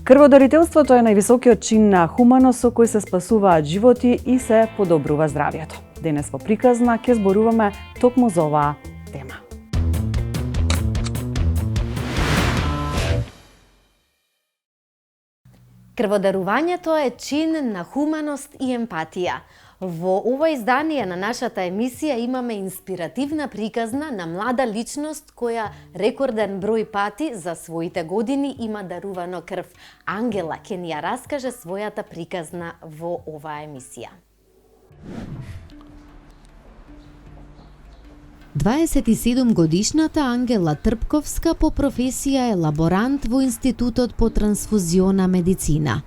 Крводарителството е највисокиот чин на хуманост со кој се спасуваат животи и се подобрува здравјето. Денес во приказна ќе зборуваме токму за оваа тема. Крводарувањето е чин на хуманост и емпатија. Во ова издание на нашата емисија имаме инспиративна приказна на млада личност која рекорден број пати за своите години има дарувано крв. Ангела ќе ни ја раскаже својата приказна во оваа емисија. 27-годишната Ангела Трпковска по професија е лаборант во Институтот по трансфузиона медицина.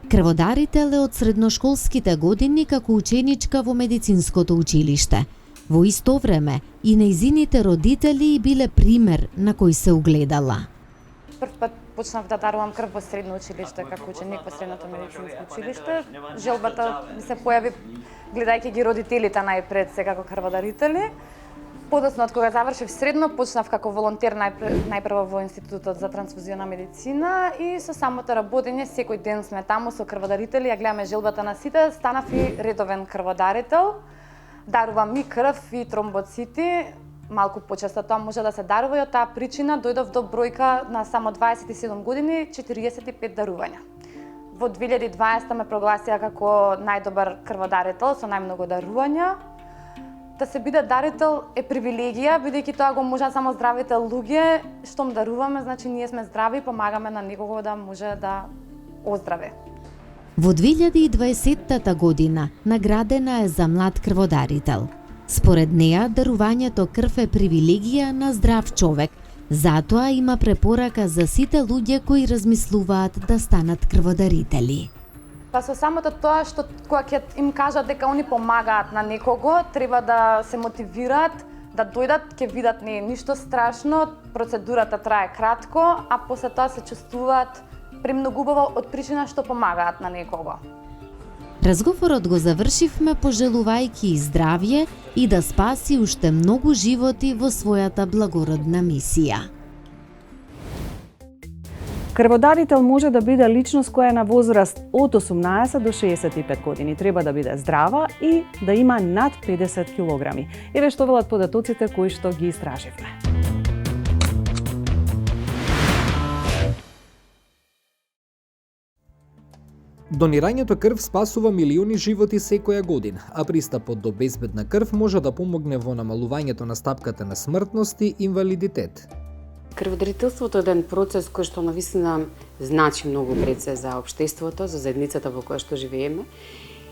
Крводарител е од средношколските години како ученичка во медицинското училиште. Во исто време и нејзините родители биле пример на кој се угледала. Прв пат почнав да дарувам крв во средно училиште како ученик во средното медицинско училиште. Желбата ми се појави гледајќи ги родителите најпред се како крводарители. Подоцна од кога завршив средно, почнав како волонтер најпрво во Институтот за трансфузиона медицина и со самото работење секој ден сме таму со крводарители, ја гледаме желбата на сите, станав и редовен крводарител. Дарувам и крв и тромбоцити, малку почесто тоа може да се дарува и од таа причина дојдов до бројка на само 27 години 45 дарувања. Во 2020 ме прогласија како најдобар крводарител со најмногу дарувања. Да се биде дарител е привилегија, бидејќи тоа го можат само здравите луѓе, штом даруваме, значи ние сме здрави и помагаме на некого да може да оздраве. Во 2020 година наградена е за млад крводарител. Според неа, дарувањето крв е привилегија на здрав човек. Затоа има препорака за сите луѓе кои размислуваат да станат крводарители. Па со самото тоа што кога ќе им кажат дека они помагаат на некого, треба да се мотивираат, да дојдат, ќе видат не е ништо страшно, процедурата трае кратко, а после тоа се чувствуваат премногу убаво од причина што помагаат на некого. Разговорот го завршивме пожелувајќи и здравје и да спаси уште многу животи во својата благородна мисија. Крводарител може да биде личност која е на возраст од 18 до 65 години. Треба да биде здрава и да има над 50 килограми. Еве што велат податоците кои што ги истраживме. Донирањето крв спасува милиони животи секоја година, а пристапот до безбедна крв може да помогне во намалувањето на стапката на смртност и инвалидитет. Крводарителството е еден процес кој што навистина значи многу пред се за општеството, за заедницата во која што живееме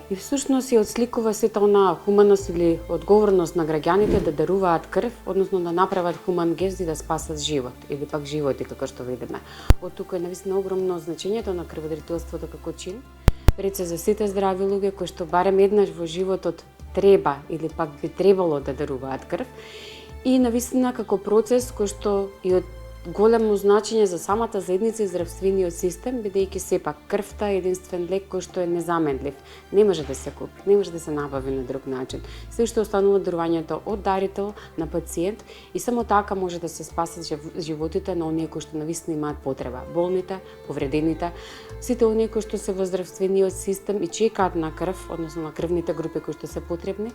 и всушност ја отсликува сета онаа хуманост или одговорност на граѓаните да даруваат крв, односно да направат хуман гест и да спасат живот или пак животи како што видиме. Од тука е навистина огромно значењето на крводарителството како чин пред се за сите здрави луѓе кои што барем еднаш во животот треба или пак би требало да даруваат крв. И навистина како процес кој што и од големо значење за самата заедница и здравствениот систем, бидејќи сепак крвта е единствен лек кој што е незаменлив. Не може да се купи, не може да се набави на друг начин. Се што останува дарувањето од дарител на пациент и само така може да се спасат животите на оние кои што навистина имаат потреба. Болните, повредените, сите оние кои што се во здравствениот систем и чекаат на крв, односно на крвните групи кои што се потребни.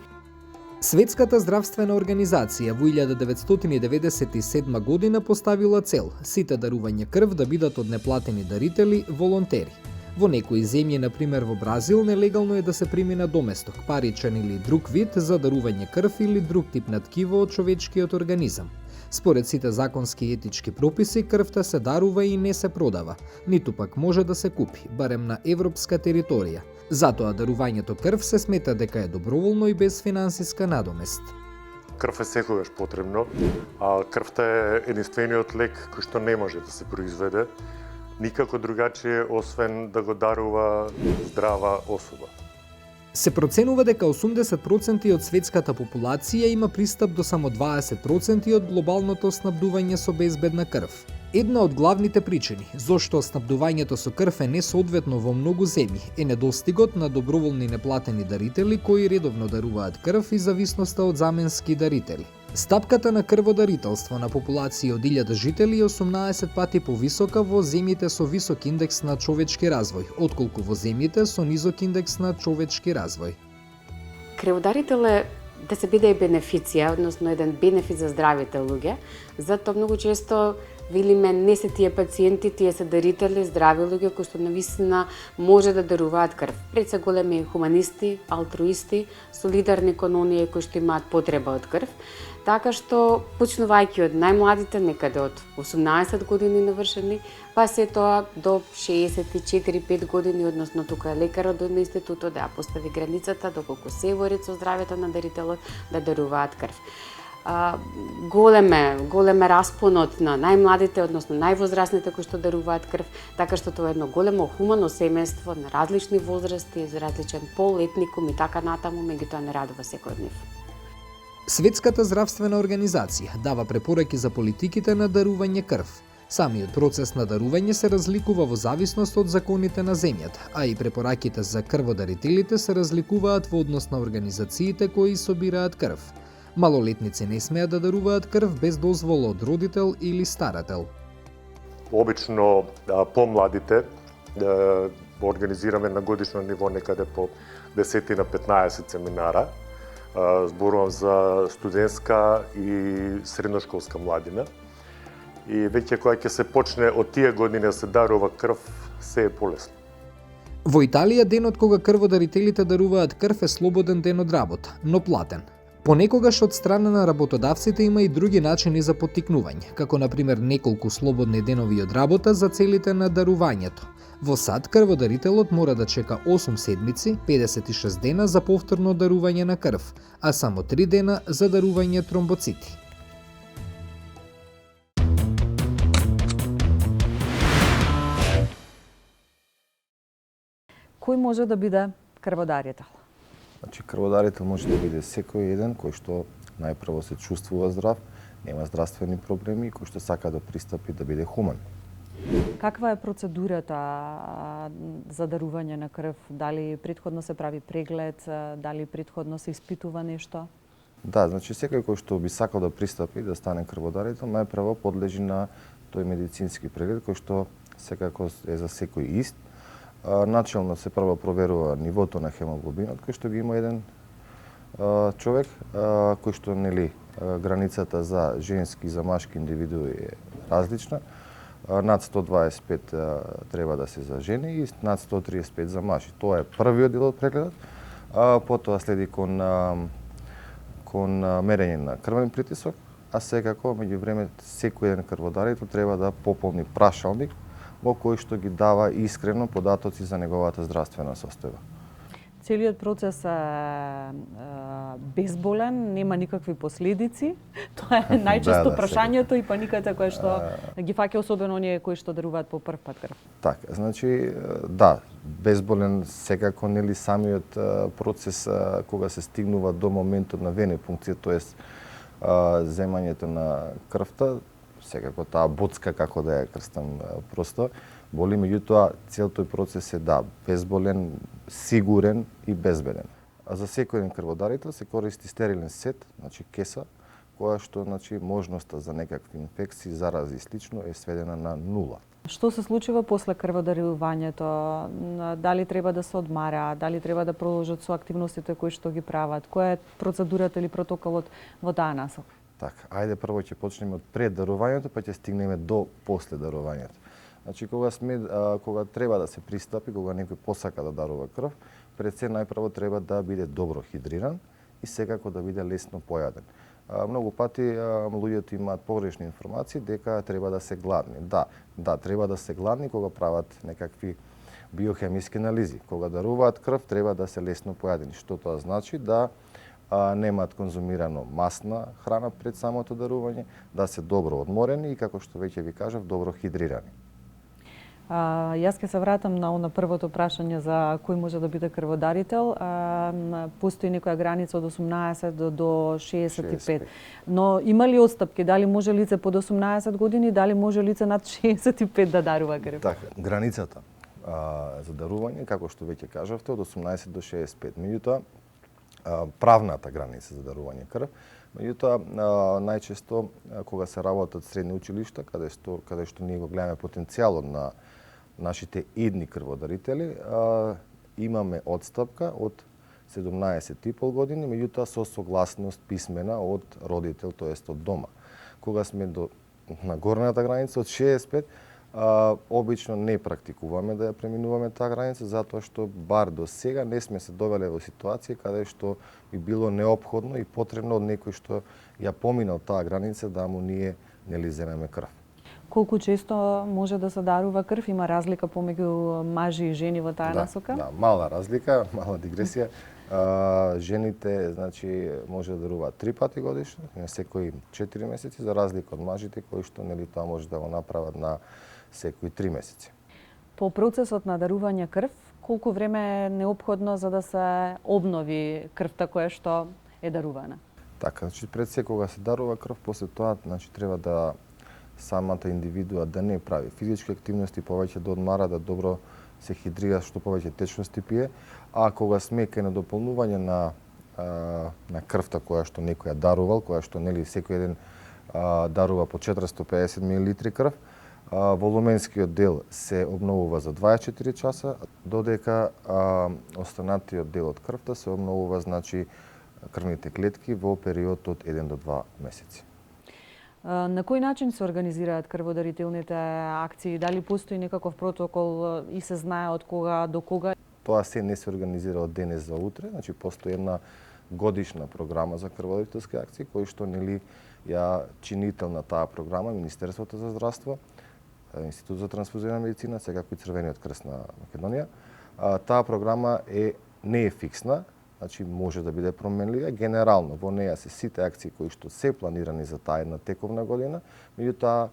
Светската здравствена организација во 1997 година поставила цел сите дарување крв да бидат од неплатени дарители, волонтери. Во некои земји, например во Бразил, нелегално е да се прими на доместок, паричен или друг вид за дарување крв или друг тип на ткиво од човечкиот организам. Според сите законски и етички прописи, крвта се дарува и не се продава, ниту пак може да се купи, барем на европска територија. Затоа дарувањето крв се смета дека е доброволно и без финансиска надомест. Крв е секогаш потребно, а крвта е единствениот лек кој што не може да се произведе никако другачие освен да го дарува здрава особа. Се проценува дека 80% од светската популација има пристап до само 20% од глобалното снабдување со безбедна крв. Една од главните причини зошто снабдувањето со крв е несоодветно во многу земји е недостигот на доброволни неплатени дарители кои редовно даруваат крв и зависноста од заменски дарители. Стапката на крводарителство на популација од 1000 жители е 18 пати повисока во земјите со висок индекс на човечки развој, отколку во земјите со низок индекс на човечки развој. Крводарител е да се биде и бенефиција, односно еден бенефит за здравите луѓе. Затоа многу често велиме не се тие пациенти, тие се дарители, здрави луѓе кои што навистина може да даруваат крв. Пред се големи хуманисти, алтруисти, солидарни кон оние кои што имаат потреба од крв. Така што, почнувајќи од најмладите, некаде од 18 години навршени, па се тоа до 64-5 години, односно тука е лекарот од институтот да ја постави границата доколку се во ред со здравето на дарителот да даруваат крв. Големе распонот на најмладите, односно највозрастните кои што даруваат крв, така што тоа е едно големо хумано семејство на различни возрасти, за различен пол, етникум и така натаму, меѓутоа не радува секој од нив. Светската здравствена организација дава препораки за политиките на дарување крв. Самиот процес на дарување се разликува во зависност од законите на земјата, а и препораките за крводарителите се разликуваат во однос на организациите кои собираат крв. Малолетници не смеат да даруваат крв без дозвола од родител или старател. Обично помладите организираме на годишно ниво некаде по 10 на 15 семинара. Зборувам за студентска и средношколска младина. И веќе кога ќе се почне од тие години да се дарува крв, се е полесно. Во Италија денот кога крводарителите даруваат крв е слободен ден од работа, но платен. Понекогаш од страна на работодавците има и други начини за поттикнување, како например неколку слободни денови од работа за целите на дарувањето. Во САД крводарителот мора да чека 8 седмици, 56 дена за повторно дарување на крв, а само 3 дена за дарување тромбоцити. Кој може да биде крводарител? Значи, крводарител може да биде секој еден кој што најпрво се чувствува здрав, нема здравствени проблеми и кој што сака да пристапи да биде хуман. Каква е процедурата за дарување на крв? Дали претходно се прави преглед, дали претходно се испитува нешто? Да, значи секој кој што би сакал да пристапи да стане крводарител, најпрво подлежи на тој медицински преглед кој што секако е за секој ист. Начелно се прво проверува нивото на хемоглобинот кој што ги има еден човек, кој што границата за женски и за машки индивидуи е различна. Над 125 треба да се за жени и над 135 за мажи. Тоа е првиот дел од прегледот. Потоа следи кон мерење на крвен притисок, а секако меѓу време секој еден крводарител треба да пополни прашалник во кој што ги дава искрено податоци за неговата здравствена состојба. Целиот процес е безболен, нема никакви последици. Тоа е најчесто прашањето и паниката која што ги фаќа особено оние кои што даруваат по прв пат крв. Така, значи да, безболен секако нели самиот процес кога се стигнува до моментот на венепункција, тоест земањето на крвта, секако таа боцка како да ја крстам просто, боли, меѓутоа цел тој процес е безболен, сигурен и безбеден. А за секој еден крводарител се користи стерилен сет, значи кеса, која што можноста за некакви инфекции, зарази и слично е сведена на нула. Што се случува после крводарувањето? Дали треба да се одмара, дали треба да продолжат со активностите кои што ги прават? Која е процедурата или протоколот во таа насока? Така, ајде прво ќе почнеме од пред дарувањето, па ќе стигнеме до после дарувањето. Значи, кога треба да се пристапи, кога некој посака да дарува крв, пред се најпрво треба да биде добро хидриран и секако да биде лесно појаден. Многу пати луѓето имаат погрешни информации дека треба да се гладни. Да, треба да се гладни кога прават некакви биохемиски анализи. Кога даруваат крв, треба да се лесно појадени. Што тоа значи? Да немаат конзумирано масна храна пред самото дарување, да се добро одморени и, како што веќе ви кажав, добро хидрирани. Јас ќе се вратам на првото прашање за кој може да биде крводарител. Постои некоја граница од 18 до 65. Но има ли отстапки? Дали може лице под 18 години, дали може лице над 65 да дарува крв? Така, границата за дарување, како што веќе кажавте, од 18 до 65. Меѓутоа, правната граница за дарување крв. Меѓутоа, најчесто кога се работат средни училишта, каде што ние го гледаме потенцијалот на нашите идни крводарители, имаме одстапка од 17,5 години, меѓутоа со согласност писмена од родител, тоест од дома. Кога сме на горната граница од 65, обично не практикуваме да ја преминуваме таа граница, затоа што бар до сега не сме се довеле во ситуација каде што би било неопходно и потребно од некој што ја поминал таа граница да му ние нели земеме крв. Колку често може да се дарува крв? Има разлика помеѓу мажи и жени во таа насока? Да, мала разлика, мала дигресија. Жените, значи, може да даруваат 3 пати годишно, на секои 4 месеци, за разлика од мажите кои што нели тоа може да го направат на секои 3 месеци. По процесот на дарување крв, колку време е неопходно за да се обнови крвта која што е дарувана? Така, значи пред се кога се дарува крв, после тоа значи треба да самата индивидуа да не прави физички активности, повеќе да одмара, да добро се хидрира, што повеќе течности пие, а кога сме кај на дополнување на крвта која што некој ја дарувал, која што нели секој ден дарува по 450 мл крв, волуменскиот дел се обновува за 24 часа, додека останатиот дел од крвта се обновува, значи крвните клетки во период од 1 до 2 месеци. На кој начин се организираат крводарителните акции? Дали постои некаков протокол и се знае од кога до кога? Тоа се не се организира од денес за утре, значи постои една годишна програма за крводарителски акции, кој што нели ја чинител на таа програма Министерството за здравство, Институт за трансфузионална медицина, секако и Црвениот крст на Македонија. Таа програма не е фиксна, значи може да биде променлива. Генерално во неја се сите акции кои што се планирани за таа една тековна година, меѓутоа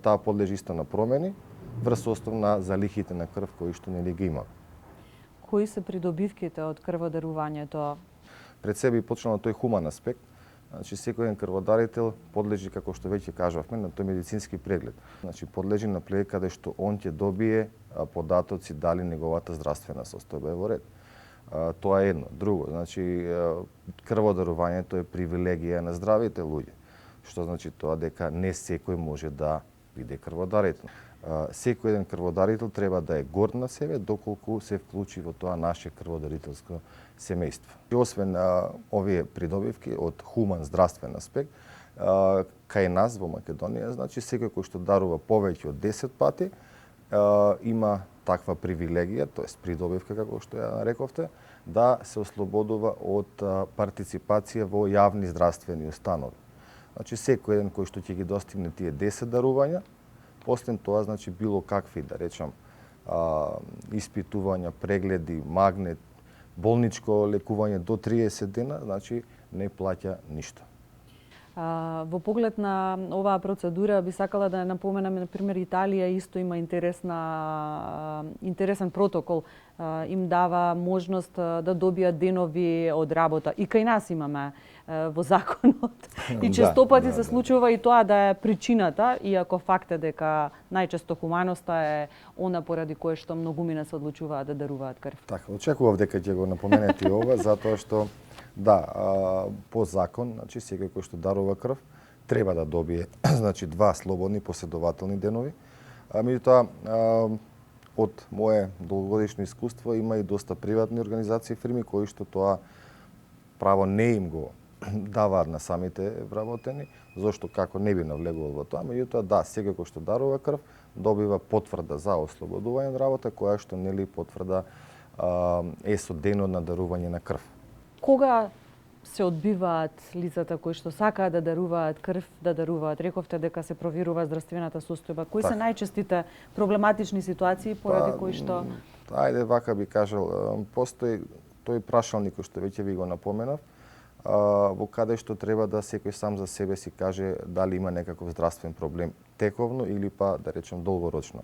таа подлежи исто на промени врз основ на залихите на крв кои што нели ги има. Кои се придобивките од крводарувањето? Пред себе почнал тој хуман аспект. Значи секој крводарител подлежи, како што веќе кажавме, на тој медицински преглед. Значи подлежи на преглед каде што он ќе добие податоци дали неговата здравствена состојба е во ред. Тоа е едно. Друго, значи крводарувањето е привилегија на здравите луѓе. Што значи тоа дека не секој може да биде крводарител. Секој еден крводарител треба да е горд на себе доколку се вклучи во тоа наше крводарителско семејство. И освен овие придобивки од хуман здравствен аспект, кај нас во Македонија, значи секој кој што дарува повеќе од 10 пати има таква привилегија, тоест придобивка како што ја нарековте, да се ослободува од партиципација во јавни здравствени установи. Значи секој еден кој што ќе ги достигне тие 10 дарувања, после тоа значи било какви, да речам, испитувања, прегледи, магнет, болничко лекување до 30 дена, значи не плаќа ништо. Во поглед на оваа процедура би сакала да напоменам, например, Италија исто има интересен протокол. Им дава можност да добијат денови од работа. И кај нас имаме во законот. И честопати се случува и тоа да е причината, иако факт е дека најчесто хуманоста е она поради кое што многумина се одлучуваат да даруваат крв. Така, очекував дека ќе го напоменете и ова, затоа што по закон, значи секој кој што дарува крв треба да добие значи 2 слободни последователни денови. Меѓутоа од мое долгогодишно искуство има и доста приватни организации и фирми кои што тоа право не им го даваат на самите вработени, зашто како не би навлегувал во тоа, меѓутоа секој кој што дарува крв добива потврда за ослободување од работа, која што нели потврда е со денот на дарување на крв. Кога се одбиваат лицата кои што сакаат да даруваат крв, да даруваат? Рековте дека се проверува здравствената состојба. Кои се најчестите проблематични ситуации поради кои што... Ајде, вака би кажал, постои тој прашалник кој што веќе ви го напоменав, во каде што треба да секој сам за себе си каже дали има некаков здравствен проблем тековно или па, да речем, долгорочно.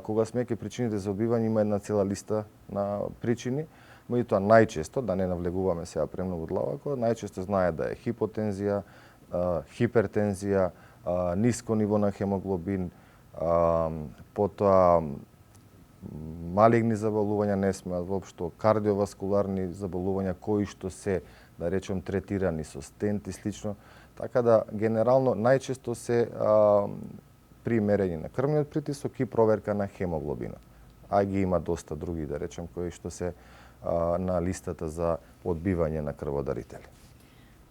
Кога сме ке причините за одбивање, има една цела листа на причини, меѓутоа најчесто, да не навлегуваме сега премногу длабоко, најчесто знае да е хипотензија, хипертензија, ниско ниво на хемоглобин, потоа малигни заболувања не смеат, воопшто кардиоваскуларни заболувања кои што се, да речем, третирани со стент и слично. Така да, генерално, најчесто се при мерење на крвниот притисок и проверка на хемоглобинот. А ги има доста други, да речем, кои што се на листата за одбивање на крводарители.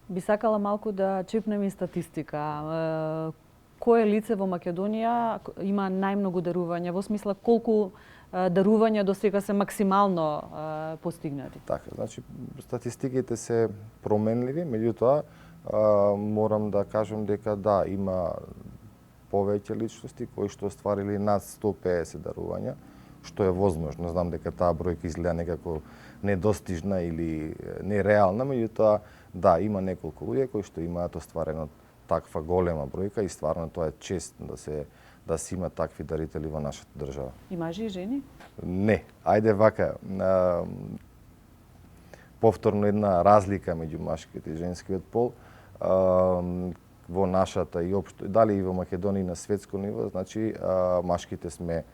Би сакала малку да чепнем и статистика. Кое лице во Македонија има најмногу дарувања, во смисла колку дарувања до сега се максимално постигнати? Така, значи статистиките се променливи, меѓутоа морам да кажам дека да, има повеќе личности кои што остварили над 150 дарувања, што е возможно. Знам дека таа бројка изгледа некако недостижна или нереална, меѓутоа да, има неколку луѓе кои што имаат остварено таква голема бројка и стварно тоа е чест да се има такви дарители во нашата држава. И мажи и жени? Не. Ајде вака, повторно една разлика меѓу машкиот и женскиот пол во нашата и општо, дали и во Македонија и на светско ниво, значи машките сме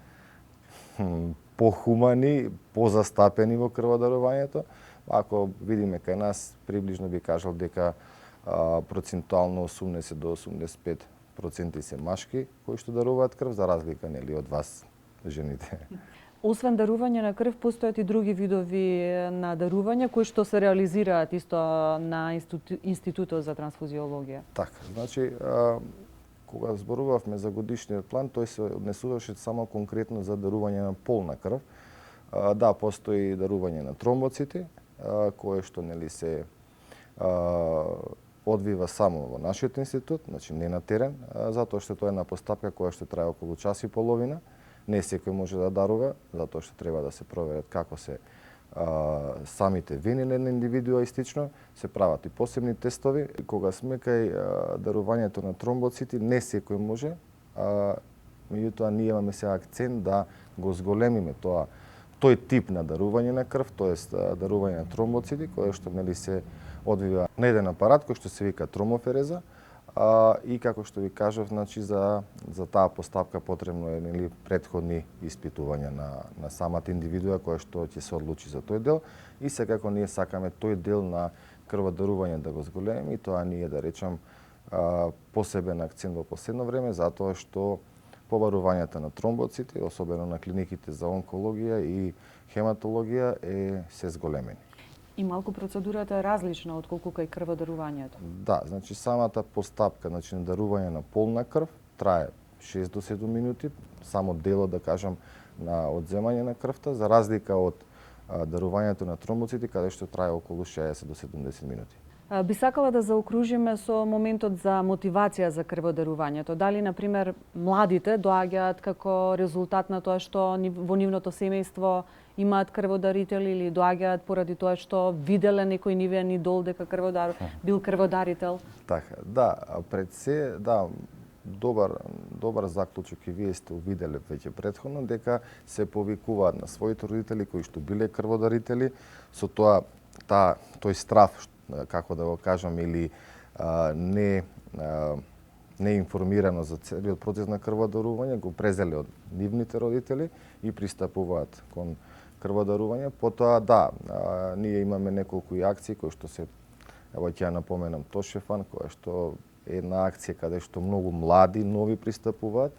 похумани, позастапени во крводарувањето. Ако видиме кај нас, приближно би кажал дека процентуално 80 до 85% се машки кои што даруваат крв, за разлика нели од вас, жените. Освен дарување на крв, постојат и други видови на дарување кои што се реализираат исто на Институтот за трансфузиологија. Така, значи кога зборувавме за годишниот план, тој се однесуваше само конкретно за дарување на полна крв. Да, постои дарување на тромбоцити, кое што нели се одвива само во нашиот институт, значи не на терен, затоа што тоа е една постапка која што трае околу час и половина. Не секој може да дарува, затоа што треба да се проверат како се самите вени на една индивидуа и слично, се прават и посебни тестови. Кога сме кај дарувањето на тромбоцити, не секој може, меѓутоа ние имаме се акцент да го зголемиме тој тип на дарување на крв, тоест дарување на тромбоцити, кое што нели се одвива на еден апарат кој што се вика тромофереза, и како што ви кажав, значи за таа постапка потребно е нели претходни испитувања на самата индивидуа која што ќе се одлучи за тој дел, и секако ние сакаме тој дел на крводарување да го зголемиме, и тоа ние да речам посебен акцент во последно време, затоа што побарувањата на тромбоцити, особено на клиниките за онкологија и хематологија се зголемени. И малку процедурата е различна од колку кај крводарувањето. Да, значи самата постапка, значи на дарување на полна крв трае 6 до 7 минути, само делот да кажам на одземање на крвта, за разлика од дарувањето на тромбоцити каде што трае околу 60 до 70 минути. Би сакала да заокружиме со моментот за мотивација за крводарувањето. Дали, например, младите доаѓаат како резултат на тоа што во нивното семејство имаат крводарители или доаѓаат поради тоа што виделе некој нивен идол дека бил крводарител? Така, да, пред се, да, добар заклучок и вие сте увиделе веќе претходно дека се повикуваат на своите родители кои што биле крводарители, со тоа тој страф, како да го кажам, или неинформирано за целиот процес на крводарување, го презеле од нивните родители и пристапуваат кон крводарување. Потоа, да, ние имаме неколку и акции кои што се, ево ќе ја напоменам Тошефан, која што е една акција каде што многу млади, нови пристапуваат.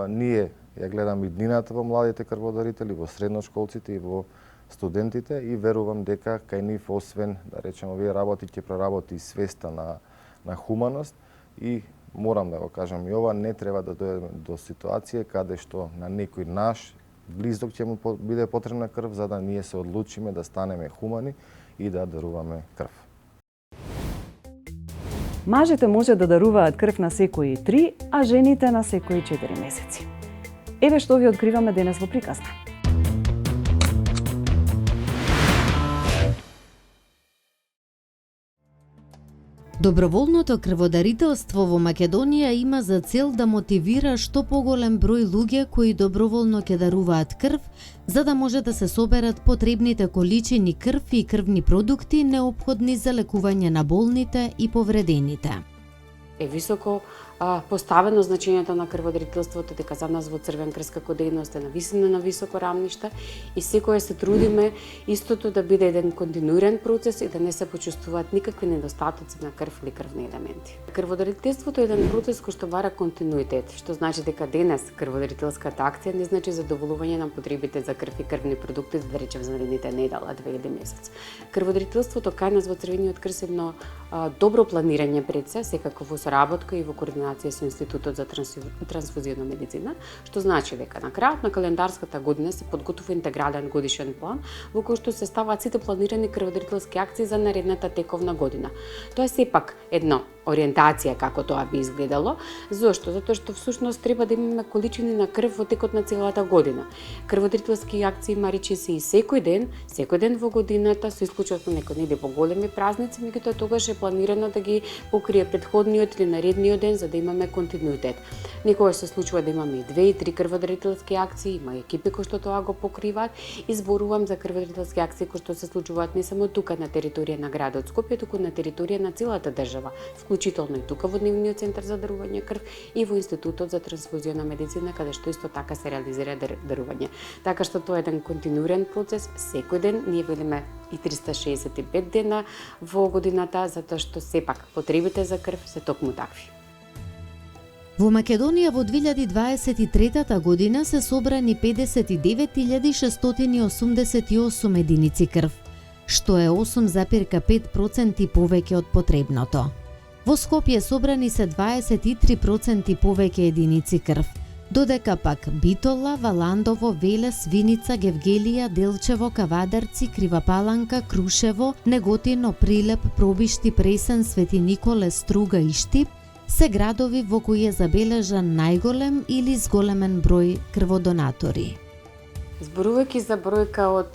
Ние ја гледаме и днината во младите крводарители, во средношколците и во студентите, и верувам дека кај нив, освен, да речем, овие работи ќе проработи свеста на хуманост, и морам да го кажам и ова, не треба да дојдеме до ситуација каде што на некој наш близок ќе му биде потребна крв, за да ние се одлучиме да станеме хумани и да даруваме крв. Мажите може да даруваат крв на секои 3, а жените на секои 4 месеци. Еве што ви откриваме денес во приказна. Доброволното крводарителство во Македонија има за цел да мотивира што поголем број луѓе кои доброволно ќе даруваат крв, за да може да се соберат потребните количини крв и крвни продукти неопходни за лекување на болните и повредените. е високо поставено значењето на крводарителството, дека за нас во Црвен крст како дејност е нависено на високо рамниште и секој се трудиме истото да биде еден континуиран процес и да не се почувствуваат никакви недостатоци на крв или крвни елементи. Крводарителството е еден процес кој што бара континуитет, што значи дека денес крводарителската акција не значи задоволување на потребите за крв и крвни продукти, да речем за наредните недела, 2 или месец. Крводарителството кај нас во Црвениот крст е едно добро планирање пред се, секако во соработка и во координација со Институтот за трансфузиона медицина, што значи дека на крајот на календарската година се подготвува интегрален годишен план во кој што се ставаат сите планирани крводарителски акции за наредната тековна година. Тоа е сепак едно ориентација како тоа би изгледало. Зошто? Затоа што всушност треба да имаме количини на крв во текот на целата година. Крводарителски акции има речиси и секој ден во годината, со исклучок на некои нели поголеми празници, меѓутоа тогаш е планирано да ги покрие претходниот или наредниот ден за да имаме континуитет. Некогаш се случува да имаме и 2 и 3 крводарителски акции, има екипи кои што тоа го покриваат и зборувам за крводарителски акции кои што се случуваат не само тука на територија на градот Скопје, туку на територија на целата држава, вклучително и тука во Дневниот центар за дарување крв и во Институтот за трансфузиона медицина, каде што исто така се реализира дарување. Така што тоа е еден континуиран процес, секој ден, ние велиме и 365 дена во годината, затоа што сепак потребите за крв се токму такви. Во Македонија во 2023 година се собрани 59.688 единици крв, што е 8,5% повеќе од потребното. Во Скопје собрани се 23% повеќе единици крв, додека пак Битола, Валандово, Велес, Виница, Гевгелија, Делчево, Кавадарци, Крива Паланка, Крушево, Неготино, Прилеп, Пробишти, Пресен, Свети Николе, Струга и Штип се градови во кои е забележан најголем или зголемен број крводонатори. Зборувајќи за бројка од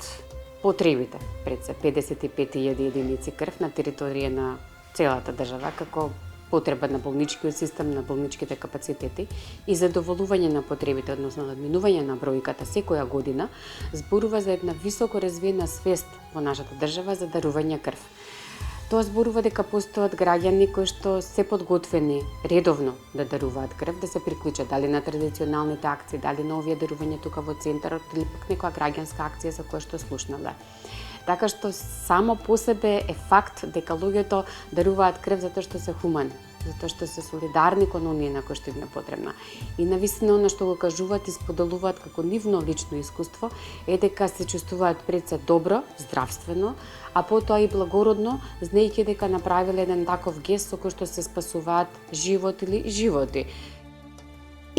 потребите, пред се 55.000 единици крв на територија на целата држава, како потреба на болничкиот систем, на болничките капацитети и задоволување на потребите, односно надминување на бројката секоја година, зборува за една високо развиена свест во нашата држава за дарување крв. Тоа зборува дека постојат граѓани кои што се подготвени редовно да даруваат крв, да се приклучат дали на традиционалните акции, дали на овие дарување тука во центарот или пак некоја граѓанска акција за која што слушнале. Така што само по себе е факт дека луѓето даруваат крв затоа што се хумани, затоа што се солидарни кон оние на кои што им е потребна. И навистина она што го кажуваат и споделуваат како нивно лично искуство е дека се чувствуваат пред се добро, здравствено, а потоа и благородно, знаејќи дека направиле еден таков гест со кој што се спасуваат живот или животи.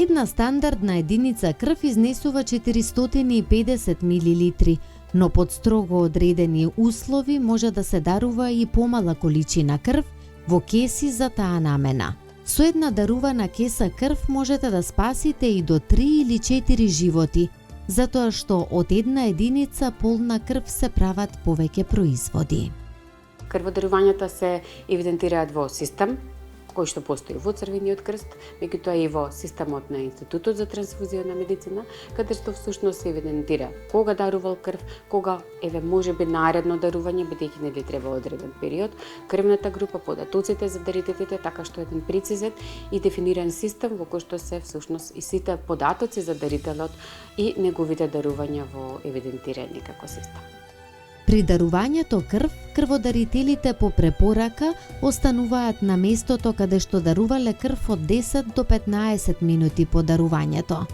Една стандардна единица крв изнесува 450 милилитри, но под строго одредени услови може да се дарува и помала количина крв во кеси за таа намена. Со една дарувана кеса крв можете да спасите и до 3 или 4 животи, затоа што од една единица полна крв се прават повеќе производи. Крводарувањата се евидентираат во систем кој што постои во Црвениот крст, меѓутоа и во системот на Институтот за трансфузиона медицина, каде што всушност се евидентира кога дарувал крв, кога можеби наредно дарување, бидејќи нели треба одреден период, крвната група, податоците за дарителите, така што еден прецизен и дефиниран систем во кој што се всушност и сите податоци за дарителот и неговите дарувања во евидентирани како систем. При дарувањето крв, крводарителите по препорака остануваат на местото каде што дарувале крв од 10 до 15 минути по дарувањето.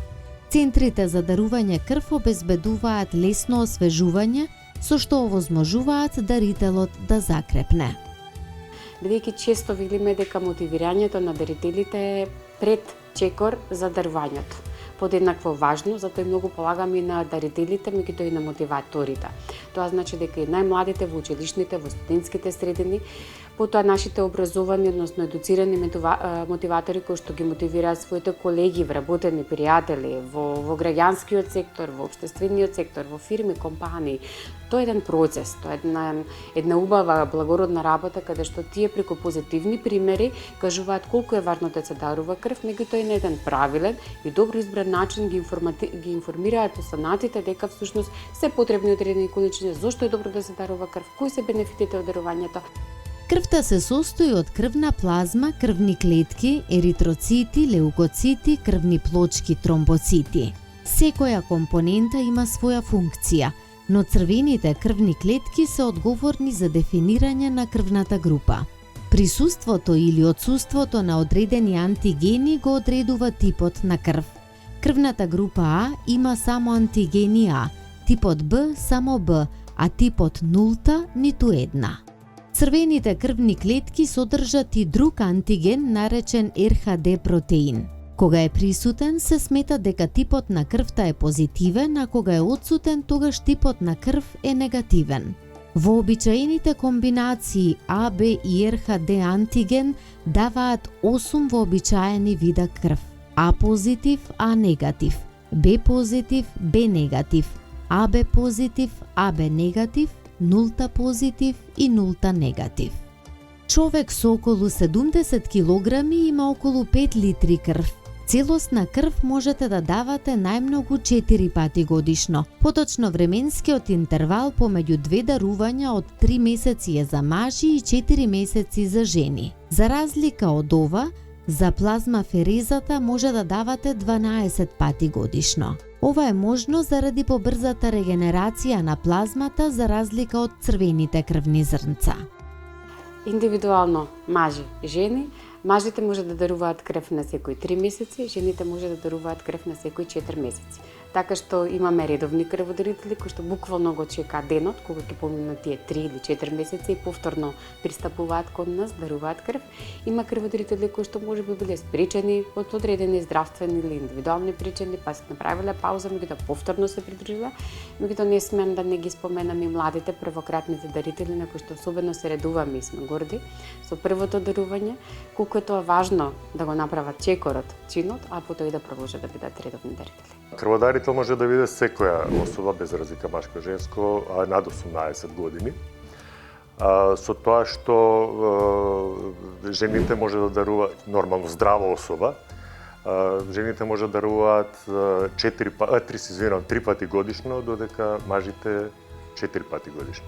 Центрите за дарување крв обезбедуваат лесно освежување, со што овозможуваат дарителот да закрепне. Бидејќи често видиме дека мотивирањето на дарителите е пред чекор за дарувањето. Подеднакво важно, затоа и многу полагам и на дарителите, меѓутоа и на мотиваторите. Тоа значи дека и најмладите во училишните, во студентските средини, потоа нашите образовани, односно едуцирани мотиватори кои што ги мотивираат своите колеги, вработени пријатели во граѓанскиот сектор, во општествениот сектор, во фирми, компании. Тоа е еден процес, тоа е една убава, благородна работа каде што тие преку позитивни примери кажуваат колку е важно да се дарува крв, меѓутоа и на еден правилен и добро избран начин ги информираат останатите дека всушност се потребни одредени количини, зошто е добро да се дарува крв, кои се бенефитите од дарувањето. Крвта се состои од крвна плазма, крвни клетки, еритроцити, леукоцити, крвни плочки, тромбоцити. Секоја компонента има своја функција, но црвените крвни клетки се одговорни за дефинирање на крвната група. Присуството или отсуството на одредени антигени го одредува типот на крв. Крвната група А има само антигени А, типот Б само Б, а типот нулта ниту една. Црвените крвни клетки содржат и друг антиген наречен РХД протеин. Кога е присутен, се смета дека типот на крвта е позитивен, а кога е отсутен, тогаш типот на крв е негативен. Вообичаените комбинации А, Б и РХД антиген даваат 8 вообичаени вида крв. А позитив, А негатив, Б позитив, Б негатив, АБ позитив, АБ негатив, нулта позитив и нулта негатив. Човек со околу 70 килограми има околу 5 литри крв. Целосна крв можете да давате најмногу 4 пати годишно. Поточно временскиот интервал помеѓу две дарувања од 3 месеци е за мажи и 4 месеци за жени. За разлика од ова, за плазмаферезата може да давате 12 пати годишно. Ова е можно заради побрзата регенерација на плазмата за разлика од црвените крвни зрнца. Индивидуално мажи и жени. Мажите може да даруваат крв на секои 3 месеци, жените може да даруваат крв на секои 4 месеци. Така што имаме редовни крводарители кои што буквално го чекаат денот кога ќе поминат тие 3 или 4 месеци и повторно пристапуваат кон нас, даруваат крв. Има крводарители кои што можеби биле спречени од одредени здравствени или индивидуални причини, па се направиле пауза, меѓутоа повторно се придружила. Меѓутоа не смеам да не ги споменам и младите првократните дарители на кои што особено се редуваме и сме горди со првото дарување, колку е тоа важно да го направат чекорот, чинот, а потоа и да продолжат да бидат редовни дарители. Крводарител може да биде секоја особа без разлика машко-женско, а над 18 години. Со тоа што жените може да даруваат нормално здрава особа, жените може да даруваат 3 пати годишно, додека мажите 4 пати годишно.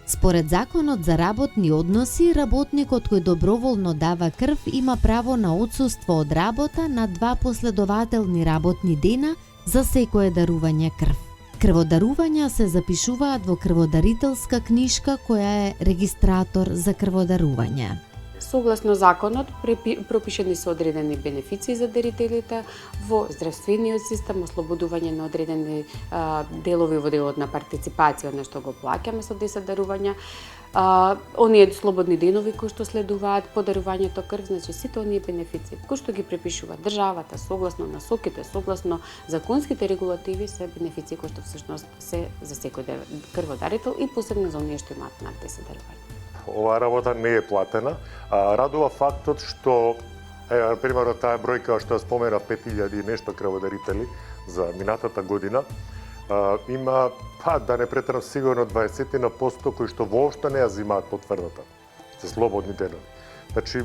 Според законот за работни односи, работникот кој доброволно дава крв има право на отсуство од работа на 2 последователни работни дена за секое дарување крв. Крводарувања се запишуваат во крводарителска книшка која е регистратор за крводарување. Согласно законот, пропишени се одредени бенефиции за дарителите во здравствениот систем, ослободување на одредени делови во делот на партиципација, на што го плаќаме со 10 дарувања, оние слободни денови кои што следуваат по дарувањето крв, значи сите оние бенефиции кои што ги препишува државата согласно насоките, согласно законските регулативи, се бенефиции кои што всушност се за секој крводарител и посебно за оние што имаат над 10 дарувања. Оваа работа не е платена, радува фактот што, примерно таа бројка што ја спомена 5000 и нешто крводарители за минатата година, има, да не претерам, сигурно 20% кои што воопшто не ја зимаат потврдата за слободни денови. Значи,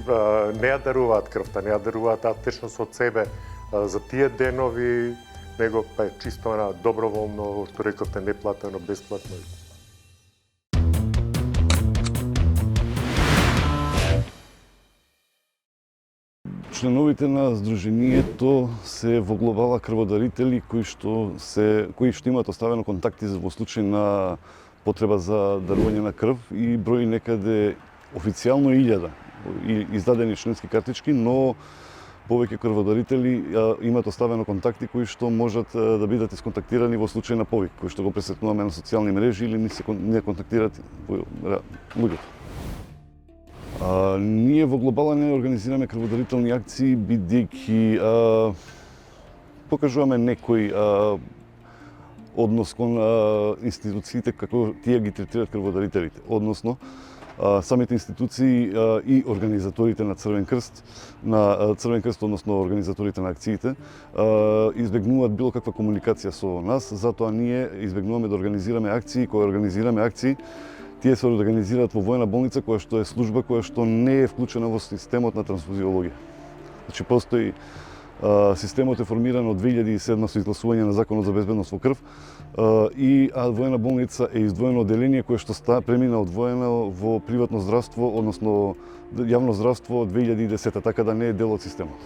не ја даруваат крвта, не ја даруваат течност од себе за тие денови, него е чисто доброволно, што рековте, неплатено, бесплатно. Членовите на Сдруженијето се во глобала крводарители кои што имаат оставено контакти во случај на потреба за дарување на крв и број некаде официјално 1000 издадени членски картички, но повеќе крводарители имаат оставено контакти кои што можат да бидат исконтактирани во случај на повик, кои што го пресретнуваме на социјални мрежи или не контактираат луѓето. Ние во глобала не организираме крводарителни акции, бидејќи покажуваме некој однос кон институциите како тие ги третираат крводарителите. Односно, самите институции и организаторите на Црвен крст, односно организаторите на акциите, избегнуваат било каква комуникација со нас, затоа ние избегнуваме да организираме акции. Кога организираме акции, тие се организираат во војна болница, која што е служба која што не е вклучена во системот на трансфузиологија. Значи, постои Системот е формиран од 2007 со изгласување на Законот за безбедност во крв и воена болница е издвоено одделение кое што премина одвоено во приватно здравство, односно јавно здравство од 2010, така да не е дел од системот.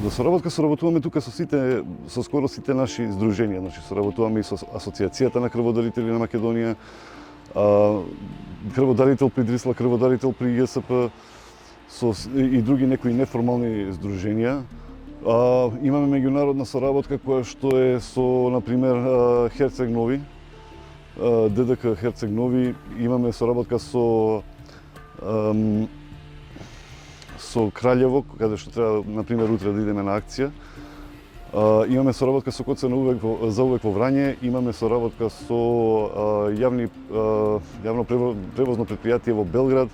За соработуваме тука со скоро сите наши здруженија, значи соработуваме и со Асоциацијата на крводарители на Македонија, крводарител при Дрисла, крводарител при ЈСП, и други некои неформални здруженија. Имаме меѓународна соработка која што е со, например, Херцег Нови, ДДК Херцег Нови, имаме соработка со Краљево, каде што треба, например, утре да идеме на акција. Имаме соработка со КЦН за увек во Врање, имаме соработка со јавно превозно предпријатие во Белград,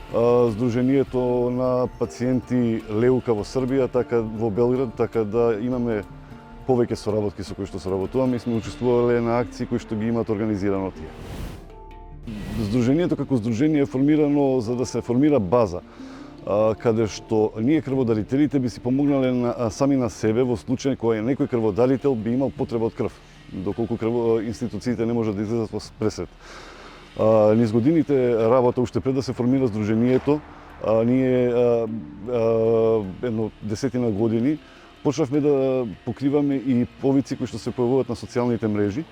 Сдруженијето на пациенти Леука во Србија, така во Белград, така да имаме повеќе соработки со кои што соработуваме и сме учествувале на акции кои што ги имаат организирано тие. Сдруженијето како сдружение е формирано за да се формира база, каде што ние крводарителите би си помогнале сами на себе во случај кога некој крводарител би имал потреба од крв, доколку институциите не можат да излезат во пресрет. Низ годините работа, уште пред да се формира Сдруженијето, ние едно 10 години почнавме да покриваме и повици кои што се појавуваат на социјалните мрежи.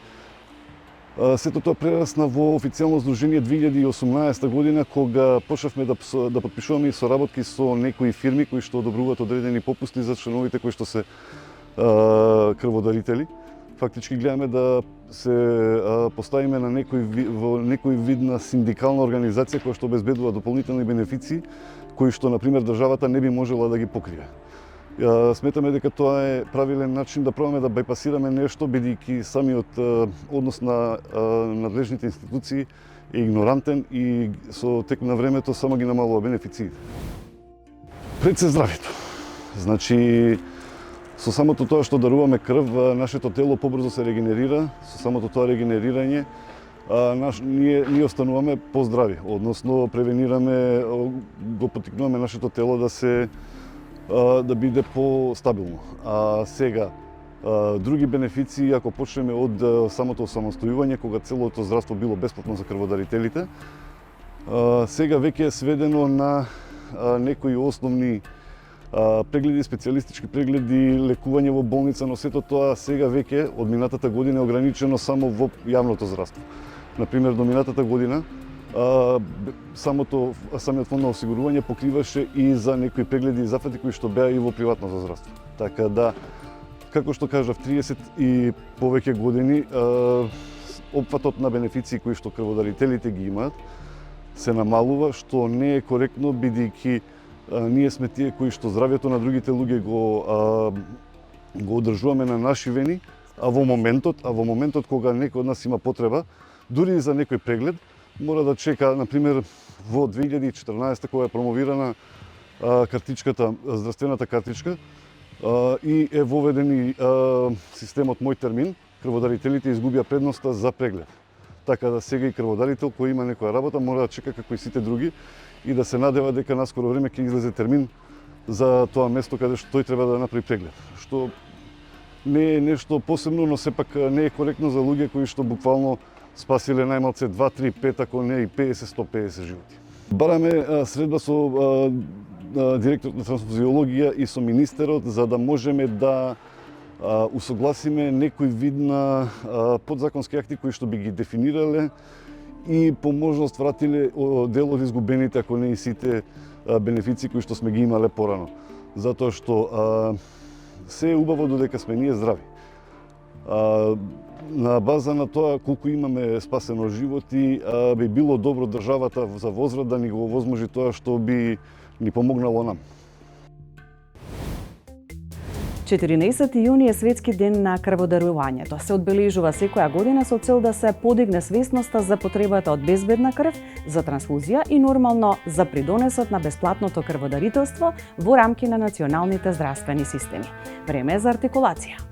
Сето тоа прерасна во официјално здружение 2018 година, кога почнавме да потпишуваме и соработки со некои фирми кои што одобруваат одредени попусти за членовите кои што се крводарители. Фактички гледаме да се поставиме на некој вид на синдикална организација која што обезбедува дополнителни бенефиции кои што, например, државата не би можела да ги покрие. Сметаме дека тоа е правилен начин да пробаме да бајпасираме нешто, бидејќи самиот однос на надлежните институции е игнорантен и со тек на времето само ги намалува бенефициите. Пред се здравето. Значи, со самото тоа што даруваме крв, нашето тело побрзо се регенерира, со самото тоа регенерирање ние остануваме поздрави, односно превенираме, го поттикнуваме нашето тело да биде по-стабилно. Сега, други бенефиции, ако почнеме од самото осамостојување, кога целото здравство било бесплатно за крводарителите, сега веќе е сведено на некои основни прегледи, специјалистички прегледи, лекување во болница, но сето тоа сега веќе од минатата година е ограничено само во јавното здравство. Например, до минатата година самиот фонд на осигурување покриваше и за некои прегледи и зафати кои што беа и во приватното здравство. Така да, како што кажав, 30 и повеќе години опфатот на бенефиции кои што крводарителите ги имаат се намалува, што не е коректно, бидејќи ние сме тие кои што здравјето на другите луѓе го одржуваме на наши вени, а во моментот кога некој од нас има потреба, дури и за некој преглед, мора да чека, например, во 2014 кога е промовирана здравствената картичка и е воведен и системот Мој термин, крводарителите изгубија предноста за преглед. Така да сега и крводарител кој има некоја работа мора да чека како и сите други и да се надева дека наскоро време ќе излезе термин за тоа место каде што тој треба да направи преглед. Што не е нешто посебно, но сепак не е коректно за луѓе кои што буквално спасиле најмалце 2, 3, 5, ако не и 50, 150 животи. Бараме средба со директорот на трансфузиологија и со министерот за да можеме да усогласиме некој вид на подзаконски акти кои што би ги дефинирале и по можност вратиле дел од изгубените, ако не и сите бенефиции кои што сме ги имале порано. Затоа што се е убаво додека сме ние здрави. На база на тоа колку имаме спасено животи, би било добро државата за возврат да ни го овозможи тоа што би ни помогнало нам. 14 јуни е светски ден на крводарувањето. Се одбележува секоја година со цел да се подигне свесноста за потребата од безбедна крв, за трансфузија и нормално за придонесот на бесплатното крводарителство во рамки на националните здравствени системи. Време е за артикулација.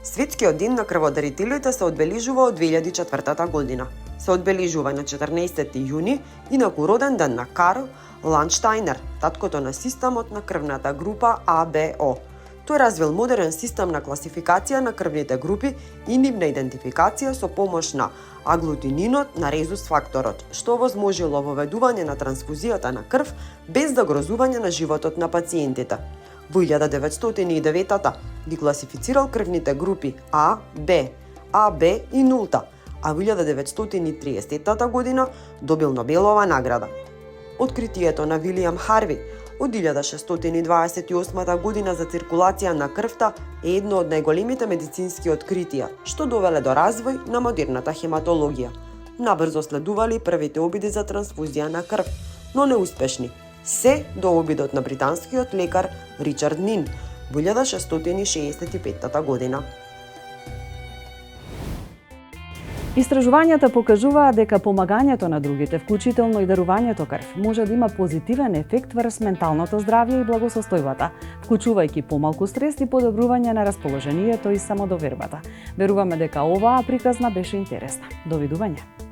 Светскиот ден на крводарителите се одбележува од 2004 година. Се одбележува на 14 јуни, инаку роден ден на Карл Ландштајнер, таткото на системот на крвната група АБО. Тој развил модерен систем на класификација на крвните групи и нивна идентификација со помош на аглутининот на резус факторот, што возможило воведување на трансфузијата на крв без загрозување на животот на пациентите. Во 1909 ги класифицирал крвните групи А, Б, АБ и нулта, а во 1930 година добил Нобелова награда. Откритието на Вилијам Харви од 1628 година за циркулација на крвта е едно од најголемите медицински откритија, што довеле до развој на модерната хематологија. Набрзо следували првите обиди за трансфузија на крв, но неуспешни. Се до обидот на британскиот лекар Ричард Нин во 1665 година. Истражувањата покажуваат дека помагањето на другите, вклучително и дарувањето крв, може да има позитивен ефект врз менталното здравје и благосостојбата, вклучувајќи помалку стрес и подобрување на расположението и самодовербата. Веруваме дека оваа приказна беше интересна. Довидување.